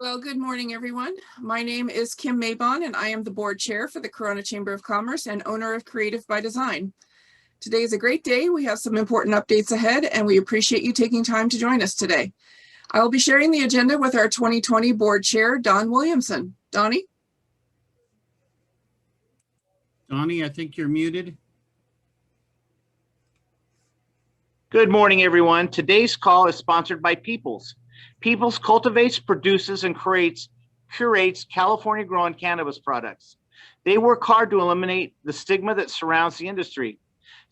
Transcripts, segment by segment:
Well, good morning, everyone. My name is Kim Maybon, and I am the board chair for the Corona Chamber of Commerce and owner of Creative by Design. Today is a great day. We have some important updates ahead, and we appreciate you taking time to join us today. I will be sharing the agenda with our 2020 board chair, Don Williamson. Donnie? Donnie, I think you're muted. Good morning, everyone. Today's call is sponsored by Peoples. Peoples cultivates, produces, and curates California-grown cannabis products. They work hard to eliminate the stigma that surrounds the industry.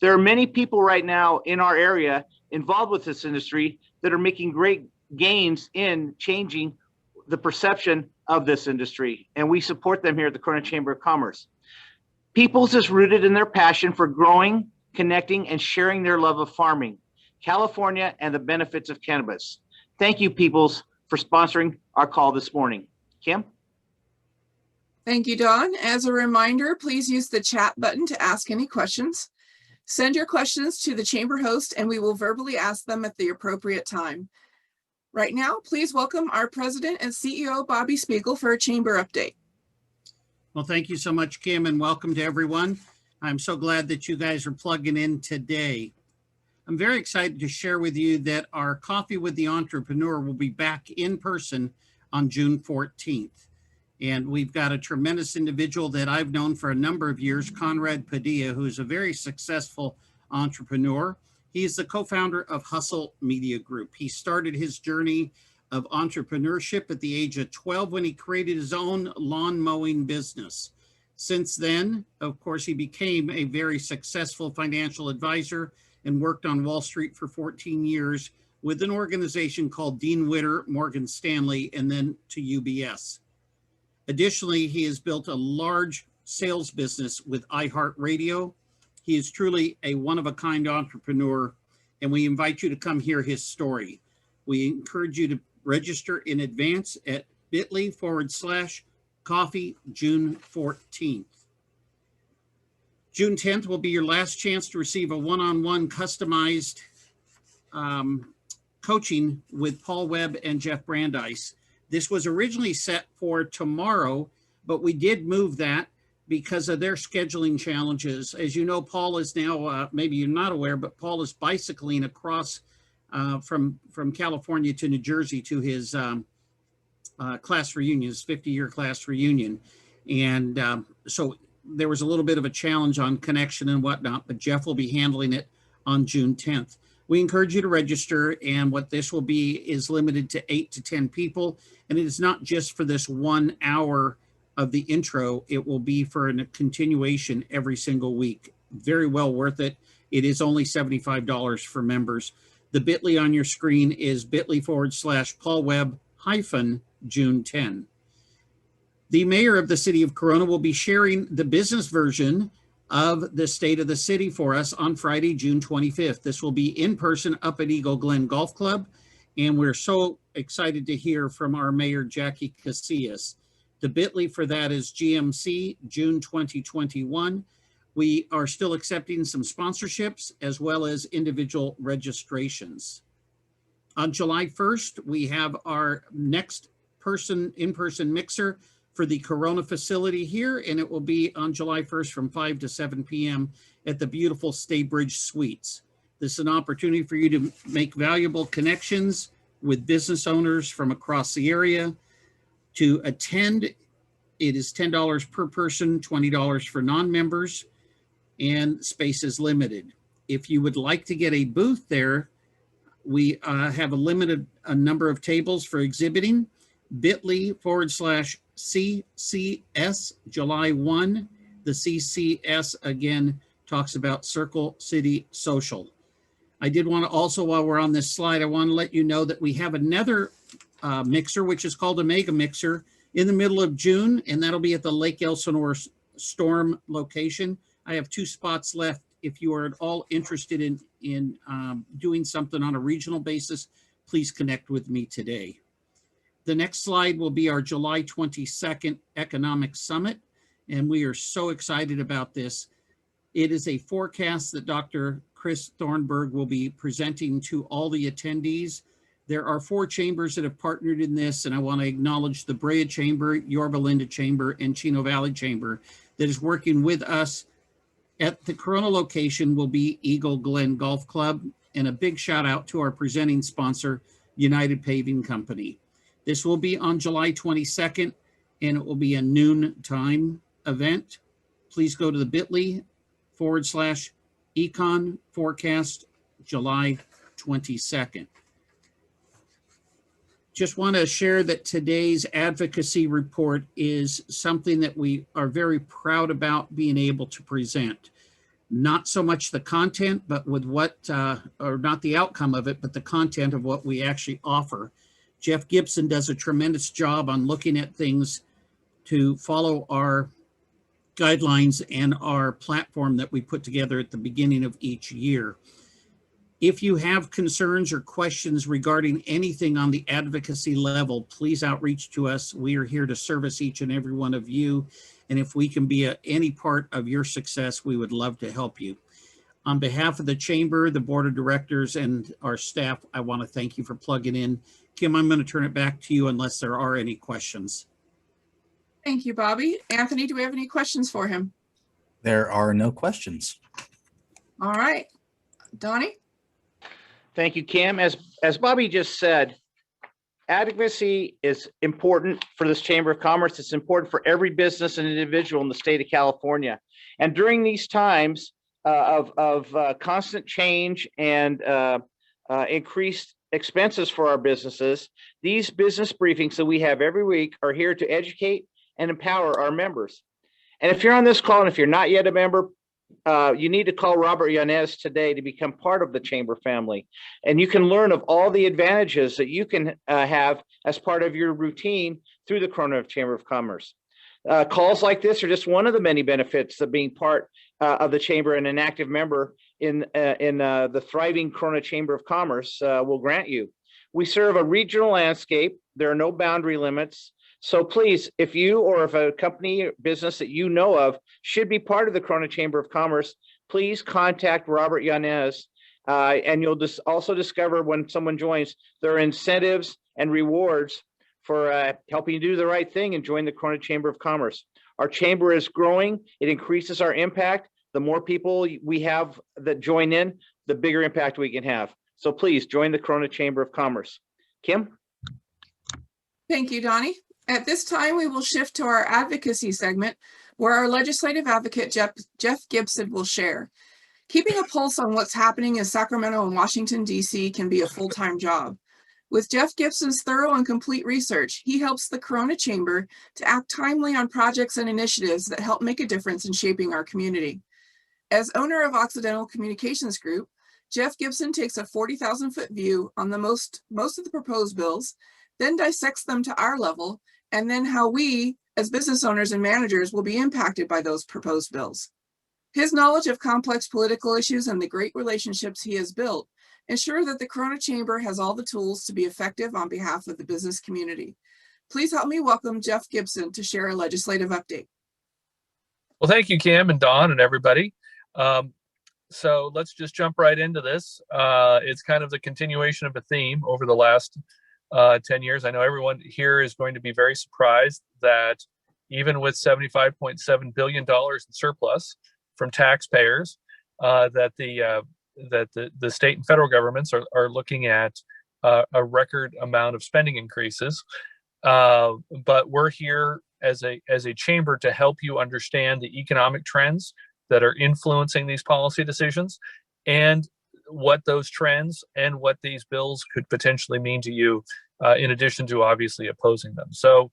There are many people right now in our area involved with this industry that are making great gains in changing the perception of this industry, and we support them here at the Corona Chamber of Commerce. Peoples is rooted in their passion for growing, connecting, and sharing their love of farming, California, and the benefits of cannabis. Thank you, Peoples, for sponsoring our call this morning. Kim? Thank you, Don. As a reminder, please use the chat button to ask any questions. Send your questions to the chamber host, and we will verbally ask them at the appropriate time. Right now, please welcome our president and CEO, Bobby Spiegel, for a chamber update. Well, thank you so much, Kim, and welcome to everyone. I'm so glad that you guys are plugging in today. I'm very excited to share with you that our Coffee with the Entrepreneur will be back in person on June 14th. And we've got a tremendous individual that I've known for a number of years, Conrad Padilla, who's a very successful entrepreneur. He is the co-founder of Hustle Media Group. He started his journey of entrepreneurship at the age of 12 when he created his own lawn mowing business. Since then, of course, he became a very successful financial advisor and worked on Wall Street for 14 years with an organization called Dean Witter, Morgan Stanley, and then to UBS. Additionally, he has built a large sales business with iHeartRadio. He is truly a one-of-a-kind entrepreneur, and we invite you to come hear his story. We encourage you to register in advance at bit.ly/coffee June 14th. June 10th will be your last chance to receive a one-on-one customized coaching with Paul Webb and Jeff Brandeis. This was originally set for tomorrow, but we did move that because of their scheduling challenges. As you know, Paul is now, maybe you're not aware, but Paul is bicycling across from California to New Jersey to his class reunion, his 50-year class reunion. And so there was a little bit of a challenge on connection and whatnot, but Jeff will be handling it on June 10th. We encourage you to register, and what this will be is limited to 8 to 10 people. And it is not just for this 1 hour of the intro. It will be for a continuation every single week. Very well worth it. It is only $75 for members. The bit.ly on your screen is bit.ly/Paul Webb-June 10. The mayor of the city of Corona will be sharing the business version of the State of the City for us on Friday, June 25th. This will be in person up at Eagle Glen Golf Club, and we're so excited to hear from our mayor, Jackie Casillas. The bit.ly for that is GMC June 2021. We are still accepting some sponsorships as well as individual registrations. On July 1st, we have our next in-person mixer for the Corona facility here, and it will be on July 1st from 5 to 7 p.m. at the beautiful Staybridge Suites. This is an opportunity for you to make valuable connections with business owners from across the area. To attend, it is $10 per person, $20 for non-members, and space is limited. If you would like to get a booth there, we have a limited number of tables for exhibiting. bit.ly/CCS July 1. The CCS again talks about Circle City Social. I did want to also, while we're on this slide, I want to let you know that we have another mixer, which is called a mega mixer, in the middle of June, and that'll be at the Lake Elsinore Storm location. I have 2 spots left. If you are at all interested in doing something on a regional basis, please connect with me today. The next slide will be our July 22nd Economic Summit, and we are so excited about this. It is a forecast that Dr. Chris Thornburg will be presenting to all the attendees. There are 4 chambers that have partnered in this, and I want to acknowledge the Brea Chamber, Yorba Linda Chamber, and Chino Valley Chamber that is working with us. At the Corona location will be Eagle Glen Golf Club, and a big shout out to our presenting sponsor, United Paving Company. This will be on July 22nd, and it will be a noon time event. Please go to the bit.ly/econ forecast July 22nd. Just want to share that today's advocacy report is something that we are very proud about being able to present. Not so much the content, but with what, or not the outcome of it, but the content of what we actually offer. Jeff Gibson does a tremendous job on looking at things to follow our guidelines and our platform that we put together at the beginning of each year. If you have concerns or questions regarding anything on the advocacy level, please outreach to us. We are here to service each and every one of you. And if we can be any part of your success, we would love to help you. On behalf of the Chamber, the Board of Directors, and our staff, I want to thank you for plugging in. Kim, I'm going to turn it back to you unless there are any questions. Thank you, Bobby. Anthony, do we have any questions for him? There are no questions. All right. Donnie? Thank you, Kim. As Bobby just said, advocacy is important for this Chamber of Commerce. It's important for every business and individual in the state of California. And during these times of constant change and increased expenses for our businesses, these business briefings that we have every week are here to educate and empower our members. And if you're on this call and if you're not yet a member, you need to call Robert Yanez today to become part of the Chamber family. And you can learn of all the advantages that you can have as part of your routine through the Corona Chamber of Commerce. Calls like this are just one of the many benefits of being part of the Chamber and an active member in the thriving Corona Chamber of Commerce will grant you. We serve a regional landscape. There are no boundary limits. So please, if you or if a company or business that you know of should be part of the Corona Chamber of Commerce, please contact Robert Yanez, and you'll also discover when someone joins, there are incentives and rewards for helping you do the right thing and join the Corona Chamber of Commerce. Our chamber is growing. It increases our impact. The more people we have that join in, the bigger impact we can have. So please join the Corona Chamber of Commerce. Kim? Thank you, Donnie. At this time, we will shift to our advocacy segment, where our legislative advocate, Jeff Gibson, will share. Keeping a pulse on what's happening in Sacramento and Washington, D.C. can be a full-time job. With Jeff Gibson's thorough and complete research, he helps the Corona Chamber to act timely on projects and initiatives that help make a difference in shaping our community. As owner of Occidental Communications Group, Jeff Gibson takes a 40,000-foot view on the most of the proposed bills, then dissects them to our level, and then how we, as business owners and managers, will be impacted by those proposed bills. His knowledge of complex political issues and the great relationships he has built ensure that the Corona Chamber has all the tools to be effective on behalf of the business community. Please help me welcome Jeff Gibson to share a legislative update. Well, thank you, Kim and Don and everybody. So let's just jump right into this. It's kind of the continuation of a theme over the last 10 years. I know everyone here is going to be very surprised that even with $75.7 billion in surplus from taxpayers, that the state and federal governments are looking at a record amount of spending increases. But we're here as a chamber to help you understand the economic trends that are influencing these policy decisions and what those trends and what these bills could potentially mean to you, in addition to obviously opposing them. So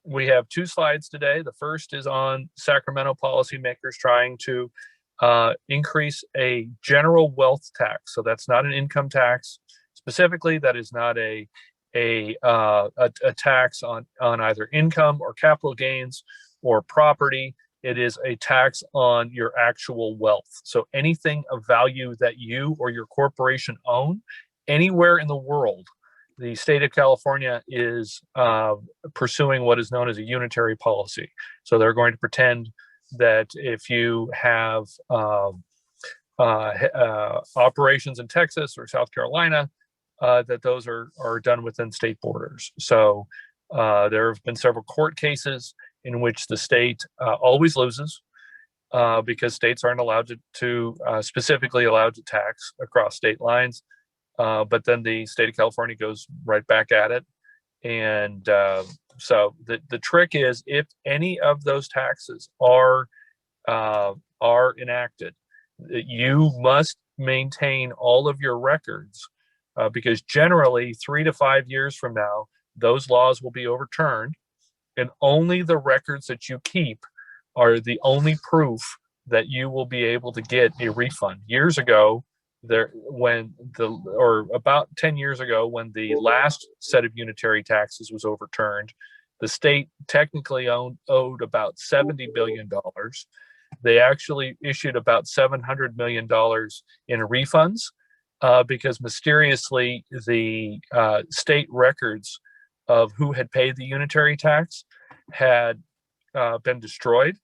we have 2 slides today. The first is on Sacramento policymakers trying to increase a general wealth tax. So that's not an income tax specifically. That is not a tax on either income or capital gains or property. It is a tax on your actual wealth. So anything of value that you or your corporation own anywhere in the world, the state of California is pursuing what is known as a unitary policy. So they're going to pretend that if you have operations in Texas or South Carolina, that those are done within state borders. So there have been several court cases in which the state always loses because states aren't allowed to specifically allowed to tax across state lines. But then the state of California goes right back at it. And so the trick is, if any of those taxes are enacted, you must maintain all of your records because generally 3 to 5 years from now, those laws will be overturned, and only the records that you keep are the only proof that you will be able to get a refund. Years ago, about 10 years ago, when the last set of unitary taxes was overturned, the state technically owed about $70 billion. They actually issued about $700 million in refunds because mysteriously the state records of who had paid the unitary tax had been destroyed.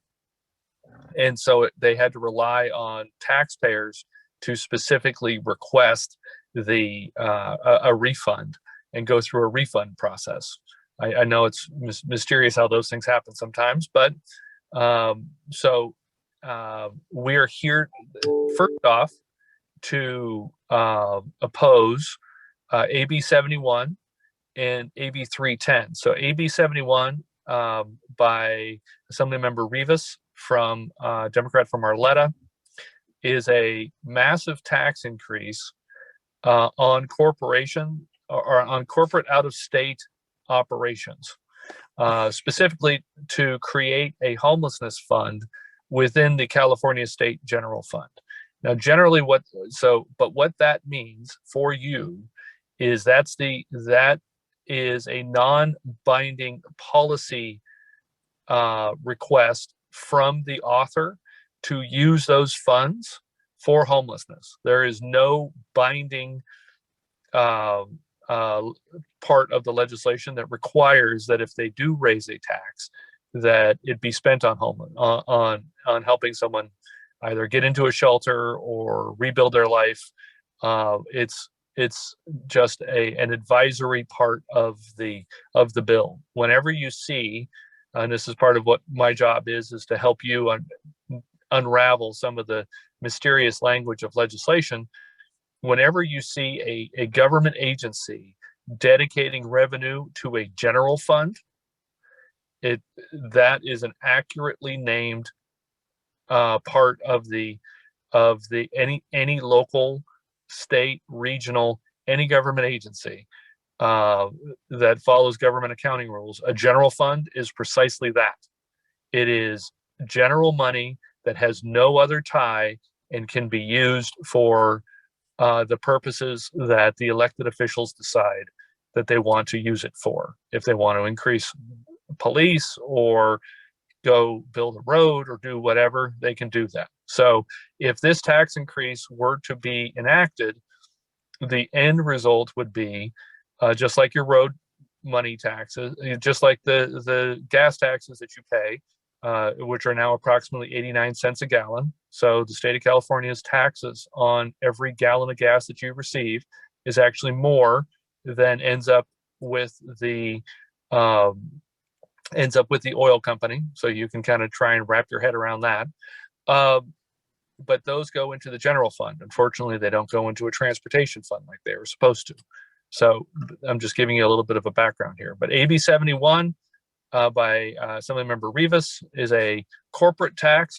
And so they had to rely on taxpayers to specifically request a refund and go through a refund process. I know it's mysterious how those things happen sometimes, but we're here first off to oppose AB 71 and AB 310. So AB 71 by Assemblymember Rivas from Democrat from Arleta is a massive tax increase on corporation or on corporate out-of-state operations, specifically to create a homelessness fund within the California State General Fund. Now, generally, what that means for you is that is a non-binding policy request from the author to use those funds for homelessness. There is no binding part of the legislation that requires that if they do raise a tax, that it be spent on on helping someone either get into a shelter or rebuild their life. It's just an advisory part of the bill. Whenever you see, and this is part of what my job is to help you unravel some of the mysterious language of legislation. Whenever you see a government agency dedicating revenue to a general fund, that is an accurately named part of any local, state, regional, any government agency that follows government accounting rules. A general fund is precisely that. It is general money that has no other tie and can be used for the purposes that the elected officials decide that they want to use it for. If they want to increase police or go build a road or do whatever, they can do that. So if this tax increase were to be enacted, the end result would be just like your road money taxes, just like the gas taxes that you pay, which are now approximately 89 cents a gallon. So the state of California's taxes on every gallon of gas that you receive is actually more than ends up with the oil company. So you can kind of try and wrap your head around that. But those go into the general fund. Unfortunately, they don't go into a transportation fund like they were supposed to. So I'm just giving you a little bit of a background here. But AB 71 by Assemblymember Rivas is a corporate tax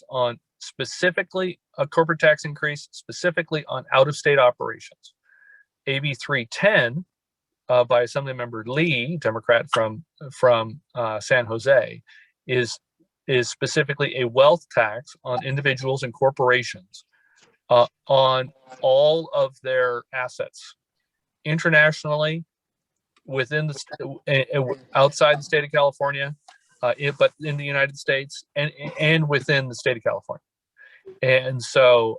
increase specifically on out-of-state operations. AB 310 by Assemblymember Lee, Democrat from San Jose, is specifically a wealth tax on individuals and corporations on all of their assets, internationally, within outside the state of California, but in the United States and within the state of California. And so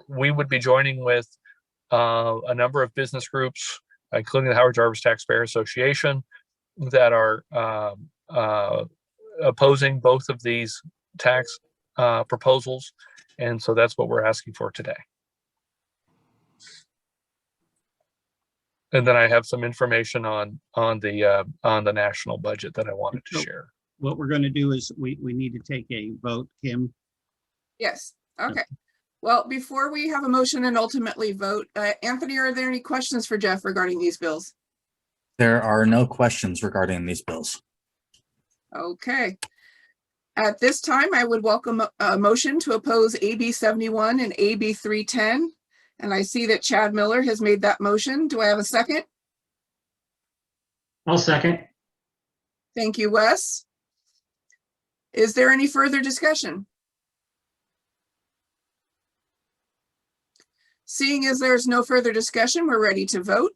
we would be joining with a number of business groups, including the Howard Jarvis Taxpayer Association, that are opposing both of these tax proposals. And so that's what we're asking for today. And then I have some information on the national budget that I wanted to So share. what we're going to do is we need to take a vote, Kim. Yes, okay. Well, before we have a motion and ultimately vote, Anthony, are there any questions for Jeff regarding these bills? There are no questions regarding these bills. Okay. At this time, I would welcome a motion to oppose AB 71 and AB 310. And I see that Chad Miller has made that motion. Do I have a second? I'll second. Thank you, Wes. Is there any further discussion? Seeing as there's no further discussion, we're ready to vote.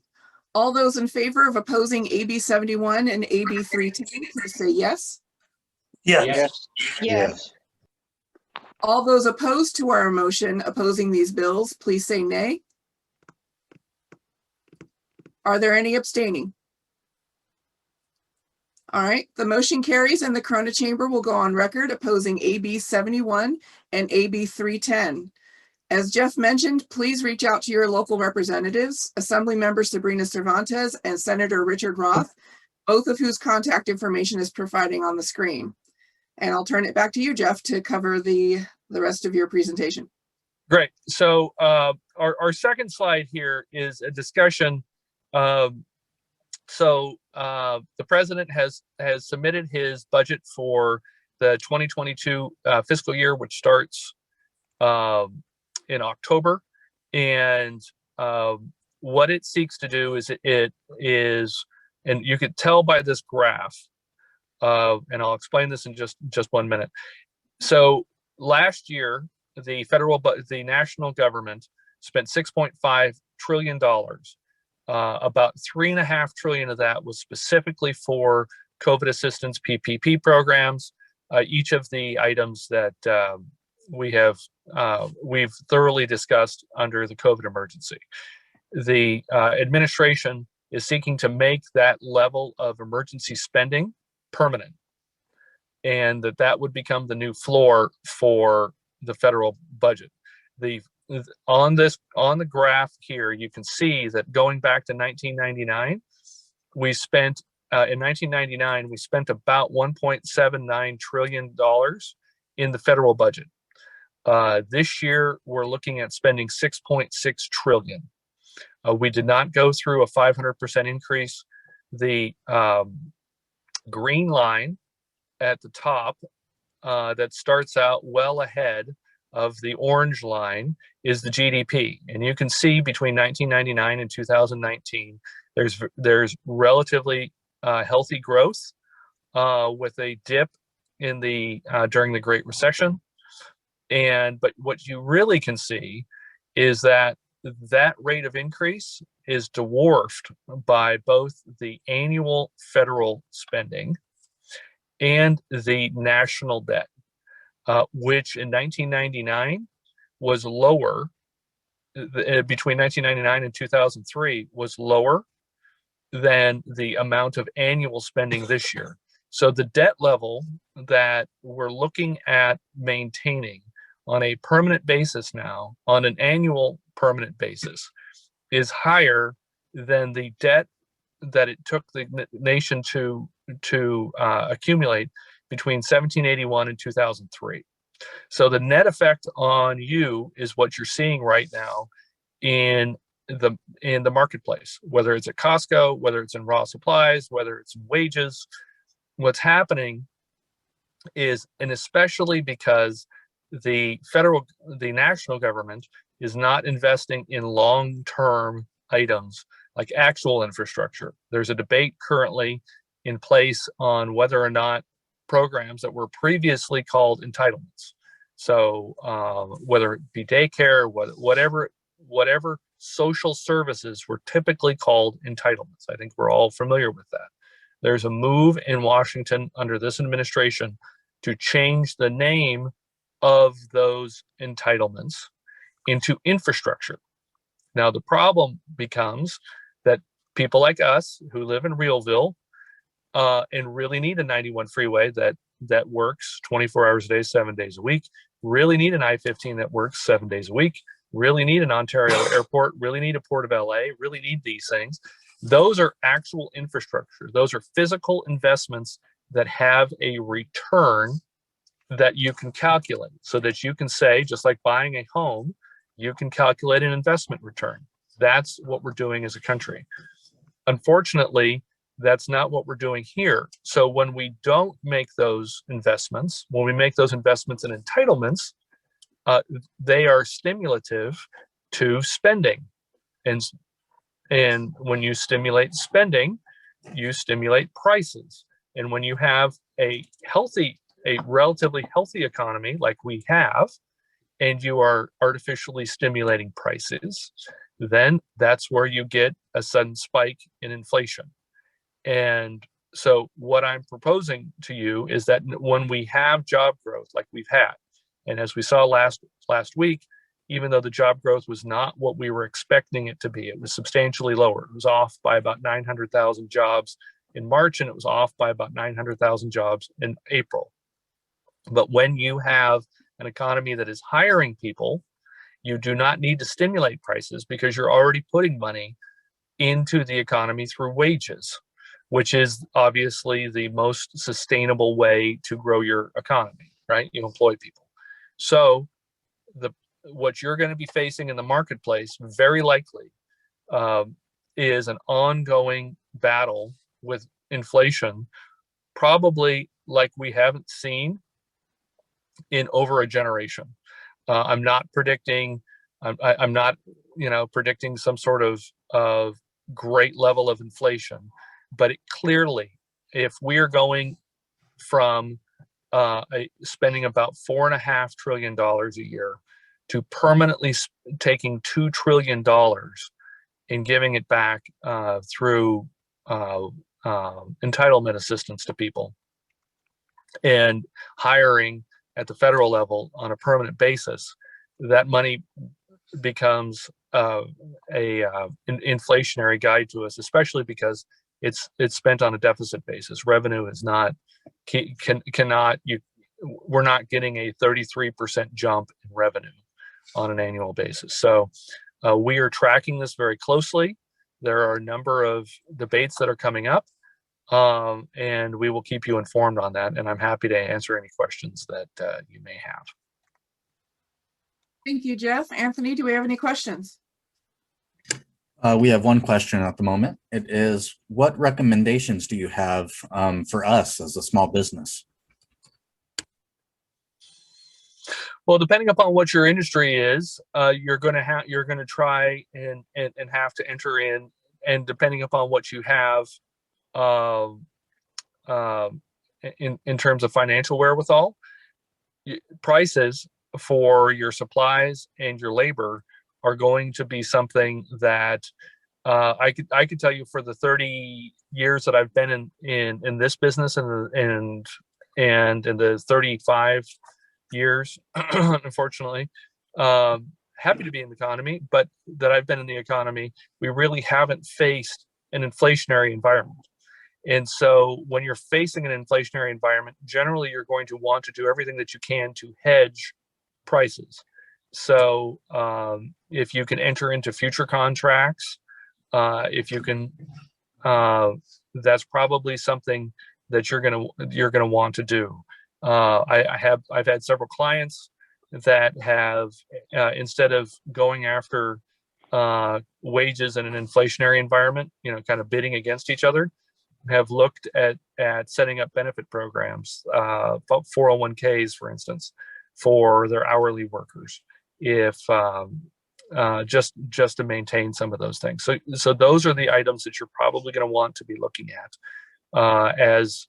All those in favor of opposing AB 71 and AB 310, please say yes. Yes. Yes. All those opposed to our motion opposing these bills, please say nay. Are there any abstaining? All right, the motion carries and the Corona Chamber will go on record opposing AB 71 and AB 310. As Jeff mentioned, please reach out to your local representatives, Assembly Member Sabrina Cervantes and Senator Richard Roth, both of whose contact information is providing on the screen. And I'll turn it back to you, Jeff, to cover the rest of your presentation. Great. So our second slide here is a discussion. The president has submitted his budget for the 2022 fiscal year, which starts in October. And what it seeks to do is and you could tell by this graph, and I'll explain this in just 1 minute. So last year, the national government spent $6.5 trillion. About $3.5 trillion of that was specifically for COVID assistance PPP programs. Each of the items that we've thoroughly discussed under the COVID emergency. The administration is seeking to make that level of emergency spending permanent, and that would become the new floor for the federal budget. On the graph here, you can see that going back to 1999, we spent in 1999 we spent about $1.79 trillion in the federal budget. This year, we're looking at spending $6.6 trillion. We did not go through a 500% increase. The green line at the top that starts out well ahead of the orange line is the GDP. And you can see between 1999 and 2019, there's relatively healthy growth with a dip in during the Great Recession. But what you really can see is that rate of increase is dwarfed by both the annual federal spending and the national debt, which in 1999 was lower, between 1999 and 2003 was lower than the amount of annual spending this year. So the debt level that we're looking at maintaining on a permanent basis now, on an annual permanent basis, is higher than the debt that it took the nation to accumulate between 1781 and 2003. So the net effect on you is what you're seeing right now in the marketplace, whether it's at Costco, whether it's in raw supplies, whether it's in wages. What's happening is, and especially because the national government is not investing in long-term items like actual infrastructure. There's a debate currently in place on whether or not programs that were previously called entitlements, so whether it be daycare, whatever social services were typically called entitlements. I think we're all familiar with that. There's a move in Washington under this administration to change the name of those entitlements into infrastructure. Now, the problem becomes that people like us who live in Realville and really need a 91 freeway that works 24 hours a day, 7 days a week, really need an I-15 that works 7 days a week, really need an Ontario airport, really need a Port of LA, really need these things. Those are actual infrastructure. Those are physical investments that have a return that you can calculate, so that you can say, just like buying a home, you can calculate an investment return. That's what we're doing as a country. Unfortunately, that's not what we're doing here. So when we don't make those investments, when we make those investments in entitlements, they are stimulative to spending. And when you stimulate spending, you stimulate prices. And when you have a relatively healthy economy like we have, and you are artificially stimulating prices, then that's where you get a sudden spike in inflation. And so what I'm proposing to you is that when we have job growth like we've had, and as we saw last week, even though the job growth was not what we were expecting it to be, it was substantially lower. It was off by about 900,000 jobs in March, and it was off by about 900,000 jobs in April. But when you have an economy that is hiring people, you do not need to stimulate prices, because you're already putting money into the economy through wages, which is obviously the most sustainable way to grow your economy, right? You employ people. So what you're going to be facing in the marketplace, very likely, is an ongoing battle with inflation, probably like we haven't seen in over a generation. I'm not predicting some sort of great level of inflation, but clearly, if we are going from spending about $4.5 trillion a year to permanently taking $2 trillion and giving it back through entitlement assistance to people, and hiring at the federal level on a permanent basis, that money becomes an inflationary guide to us, especially because it's spent on a deficit basis. Revenue is not we're not getting a 33% jump in revenue on an annual basis. So we are tracking this very closely. There are a number of debates that are coming up, and we will keep you informed on that. And I'm happy to answer any questions that you may have. Thank you, Jeff. Anthony, do we have any questions? We have one question at the moment. It is, what recommendations do you have for us as a small business? Well, depending upon what your industry is, you're going to try and have to enter in, and depending upon what you have in terms of financial wherewithal, prices for your supplies and your labor are going to be something that I could tell you, for the 30 years that I've been in this business, and in the 35 years, unfortunately, happy to be in the economy, but that I've been in the economy, we really haven't faced an inflationary environment. And so when you're facing an inflationary environment, generally you're going to want to do everything that you can to hedge prices. So if you can enter into future contracts, if you can, that's probably something that you're gonna want to do. I've had several clients that have, instead of going after wages in an inflationary environment, kind of bidding against each other, have looked at setting up benefit programs, 401ks, for instance, for their hourly workers, if just to maintain some of those things. So those are the items that you're probably going to want to be looking at as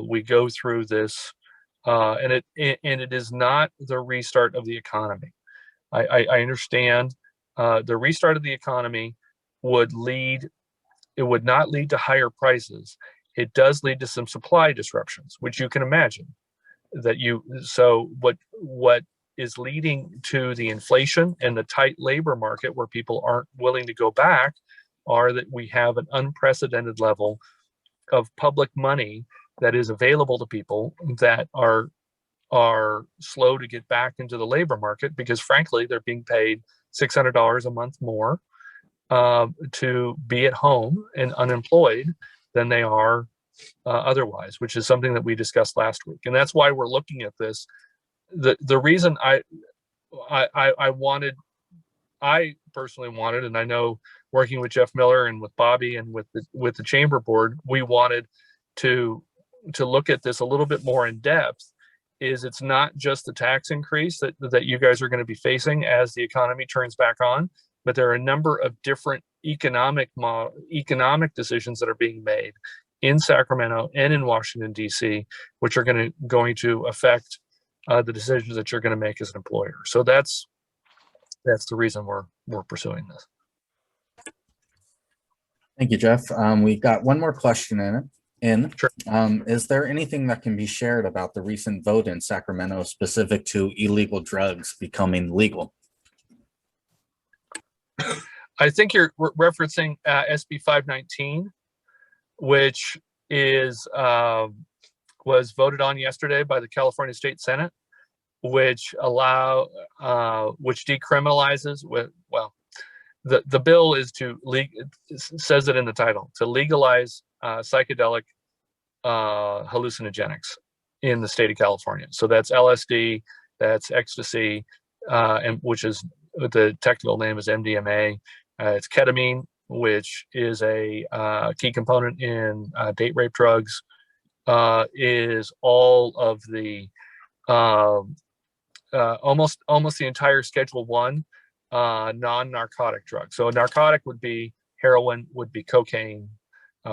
we go through this, and it is not the restart of the economy. I understand the restart of the economy would not lead to higher prices. It does lead to some supply disruptions, which you can imagine. So what is leading to the inflation and the tight labor market, where people aren't willing to go back, are that we have an unprecedented level of public money that is available to people that are are slow to get back into the labor market because, frankly, they're being paid $600 a month more to be at home and unemployed than they are otherwise, which is something that we discussed last week. And that's why we're looking at this. The reason I personally wanted, and I know working with Jeff Miller and with Bobby and with the chamber board, we wanted to look at this a little bit more in depth. Is it's not just the tax increase that you guys are going to be facing as the economy turns back on, but there are a number of different economic decisions that are being made in Sacramento and in Washington, D.C., which are going to affect the decisions that you're going to make as an employer. So that's the reason we're pursuing this. Thank you, Jeff. We've got one more question in. Sure. Is there anything that can be shared about the recent vote in Sacramento specific to illegal drugs becoming legal? I think you're referencing SB 519, which was voted on yesterday by the California State Senate, which decriminalizes the bill is it says it in the title, to legalize psychedelic hallucinogenics in the state of California. So that's LSD, that's ecstasy, and which is the technical name is MDMA. It's ketamine, which is a key component in date rape drugs. Is all of the almost the entire Schedule 1 non-narcotic drugs. So a narcotic would be heroin, would be cocaine,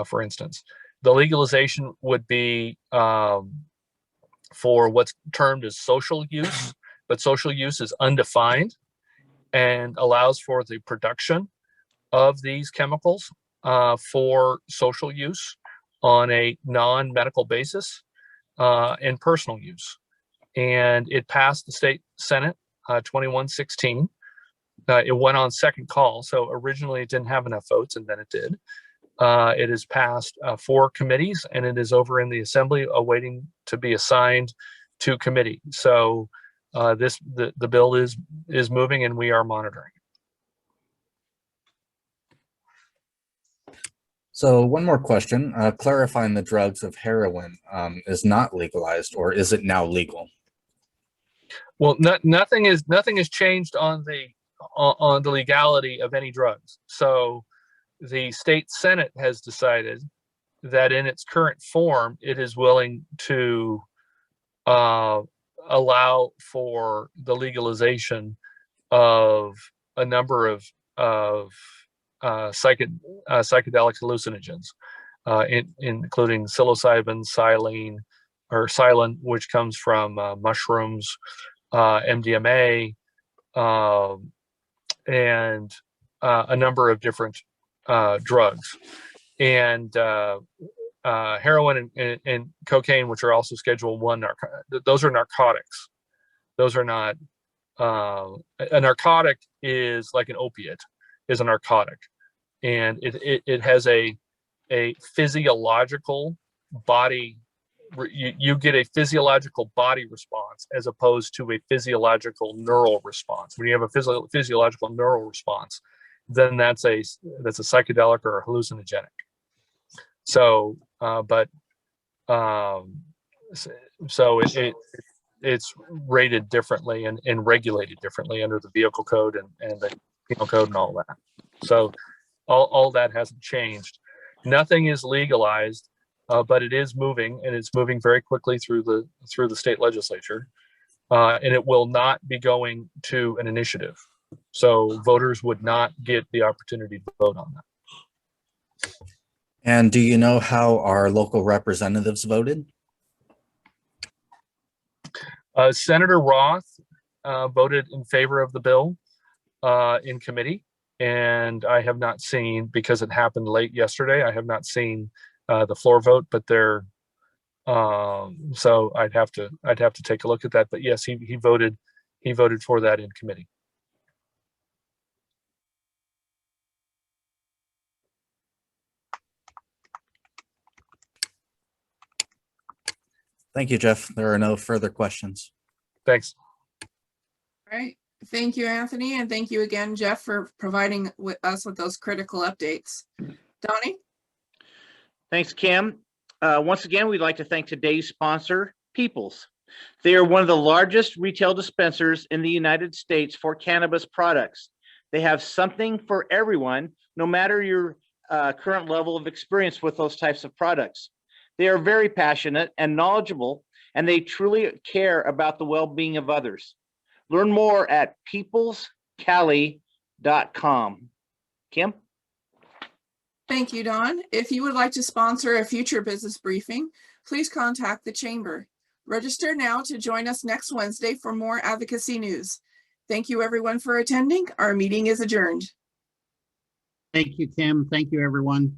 for instance. The legalization would be for what's termed as social use, but social use is undefined and allows for the production of these chemicals for social use on a non-medical basis and personal use. And it passed the state Senate 2116. It went on second call. So originally it didn't have enough votes, and then it did. It has passed 4 committees, and it is over in the Assembly awaiting to be assigned to committee. So the bill is moving, and we are monitoring. So one more question, clarifying the drugs of heroin is not legalized, or is it now legal? Well, nothing has changed on the legality of any drugs. So the state Senate has decided that in its current form, it is willing to allow for the legalization of a number of psychedelic hallucinogens, including psilocybin, psilin, which comes from mushrooms, MDMA, and a number of different drugs, and heroin and cocaine, which are also Schedule 1 those are narcotics. Those are not a narcotic is like an opiate is a narcotic, and it has a physiological body. You get a physiological body response as opposed to a physiological neural response. When you have a physiological neural response, then that's a psychedelic or a hallucinogenic. So, so it's rated differently and regulated differently under the vehicle code and the penal code and all that. So all that hasn't changed. Nothing is legalized, but it is moving, and it's moving very quickly through the state legislature, and it will not be going to an initiative. So voters would not get the opportunity to vote on that. And do you know how our local representatives voted? Senator Roth voted in favor of the bill in committee, and I have not seen, because it happened late yesterday, I have not seen the floor vote, but they're so I'd have to take a look at that. But yes, he voted for that in committee. Thank you, Jeff. There are no further questions. Thanks. All right. Thank you, Anthony. And thank you again, Jeff, for providing us with those critical updates. Donnie? Thanks, Kim. Once again, we'd like to thank today's sponsor, Peoples. They are one of the largest retail dispensers in the United States for cannabis products. They have something for everyone, no matter your current level of experience with those types of products. They are very passionate and knowledgeable, and they truly care about the well-being of others. Learn more at peoplescali.com. Kim? Thank you, Don. If you would like to sponsor a future business briefing, please contact the Chamber. Register now to join us next Wednesday for more advocacy news. Thank you, everyone, for attending. Our meeting is adjourned. Thank you, Kim. Thank you, everyone.